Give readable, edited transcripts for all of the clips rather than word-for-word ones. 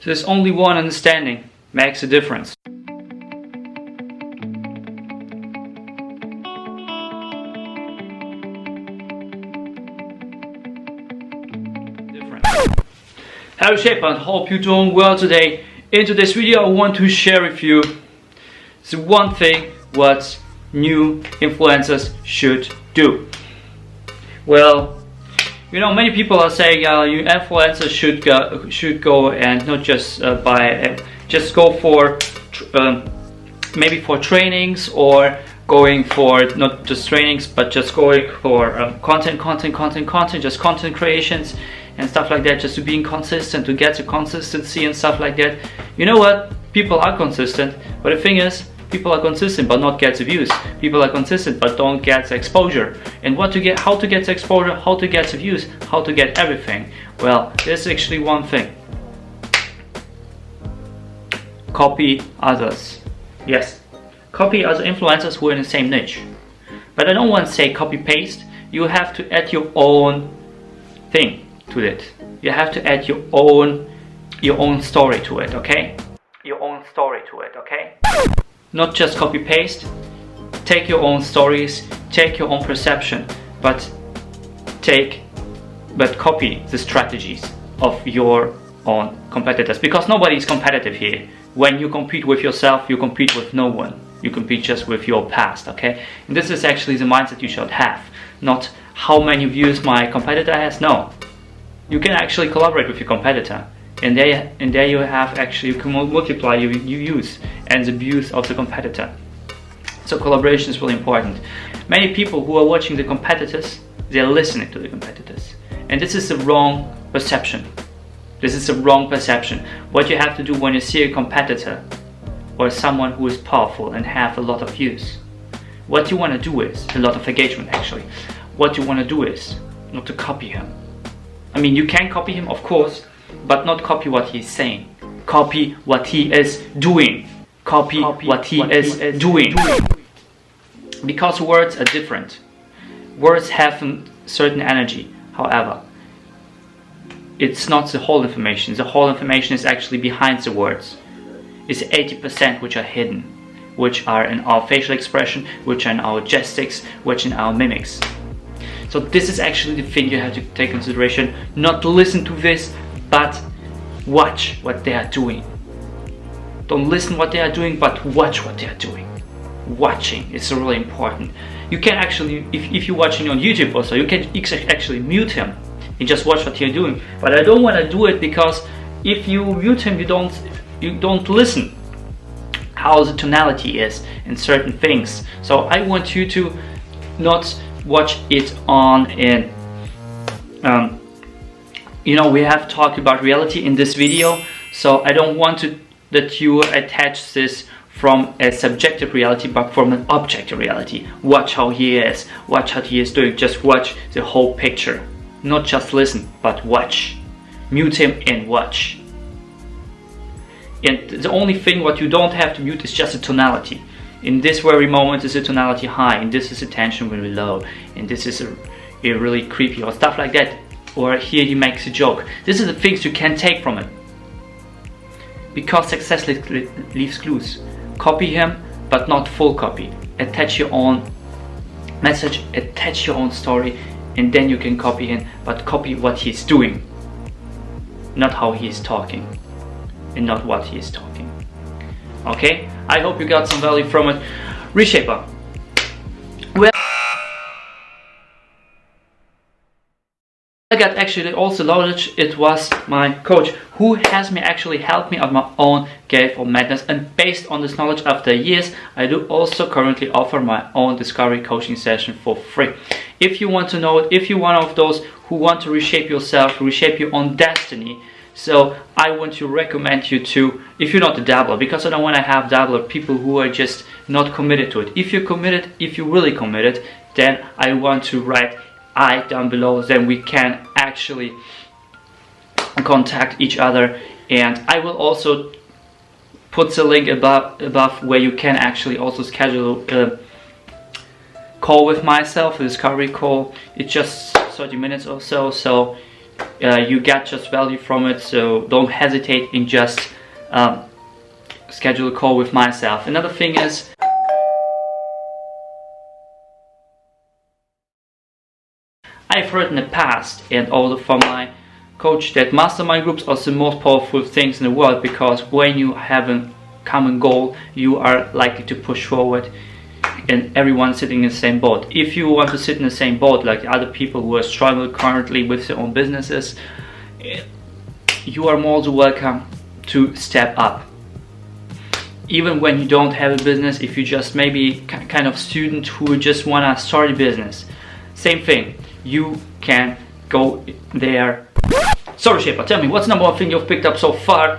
There's only one understanding makes a difference. Hello Shaper, and hope you're doing well today. In today's video I want to share with you the one thing what new influencers should do. Well, you know, many people are saying you influencers should go and not just just go for maybe for trainings, or going for not just trainings but just going for content, just content creations and stuff like that, just to being consistent, to get to consistency and stuff like that. You know what? People are consistent, but the thing is, people are consistent but not get the views. People are consistent but don't get the exposure. And how to get the exposure, how to get the views, how to get everything. Well, there's actually one thing. Copy others. Yes, copy other influencers who are in the same niche. But I don't want to say copy paste. You have to add your own thing to it. You have to add your own story to it, okay? Your own story to it, okay? Not just copy paste. Take your own stories, take your own perception, but copy the strategies of your own competitors, because nobody is competitive here. When you compete with yourself, you compete with no one. You compete just with your past, okay? And this is actually the mindset you should have, not how many views my competitor has. No, you can actually collaborate with your competitor, and there you have actually, you can multiply your views and the views of the competitor. So collaboration is really important. Many people who are watching the competitors, they are listening to the competitors, and this is the wrong perception. This is a wrong perception. What you have to do when you see a competitor or someone who is powerful and have a lot of views, what you want to do is a lot of engagement actually. What you want to do is not to copy him. I mean, you can copy him, of course, but not copy what he's saying. Copy what he is doing. Copy what he is doing. Because words are different. Words have a certain energy. However, it's not the whole information. The whole information is actually behind the words. It's 80% which are hidden, which are in our facial expression, which are in our gestics, which in our mimics. So this is actually the thing you have to take into consideration. Not to listen to this, but watch what they are doing. Don't listen what they are doing, but watch what they are doing. Watching is really important. You can actually, if you're watching on YouTube also, you can actually mute him and just watch what you're doing. But I don't want to do it, because if you mute him, you don't listen how the tonality is in certain things. So I want you to not watch it on in you know, we have talked about reality in this video, so I don't want that you attach this from a subjective reality but from an objective reality. Watch how he is, watch how he is doing, just watch the whole picture. Not just listen, but watch. Mute him and watch. And the only thing what you don't have to mute is just the tonality. In this very moment is the tonality high, and this is the tension really low, and this is a really creepy or stuff like that. Or here he makes a joke. These are the things you can take from it. Because success leaves clues. Copy him, but not full copy. Attach your own message, attach your own story, and then you can copy him, but copy what he's doing. Not how he's talking, and not what he's talking. Okay? I hope you got some value from it. Reshaper. Well, I got actually also knowledge. It was my coach who has me actually helped me on my own Therefor madness, and based on this knowledge after years, I do also currently offer my own discovery coaching session for free. If you want to know it, if you're one of those who want to reshape yourself, reshape your own destiny, so I want to recommend you to, if you're not a dabbler, because I don't want to have dabbler people who are just not committed to it. If you're committed, if you're really committed, then I want to write I down below, then we can actually contact each other, and I will also put the link above where you can actually also schedule a call with myself, a discovery call. It's just 30 minutes or so, so you get just value from it. So don't hesitate in just schedule a call with myself. Another thing is, I've heard in the past and also from my coach that mastermind groups are the most powerful things in the world, because when you have a common goal, you are likely to push forward and everyone sitting in the same boat. If you want to sit in the same boat like other people who are struggling currently with their own businesses, you are more than welcome to step up. Even when you don't have a business, if you just maybe kind of student who just want to start a business, same thing, you can go there. So Shaper, tell me, what's the number one thing you've picked up so far?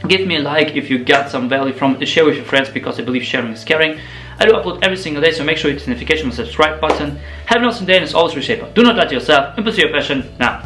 Give me a like if you got some value from it, share with your friends, because I believe sharing is caring. I do upload every single day, so make sure you hit the notification and subscribe button. Have an awesome day, and as always, Shaper, do not lie to yourself and pursue your passion now.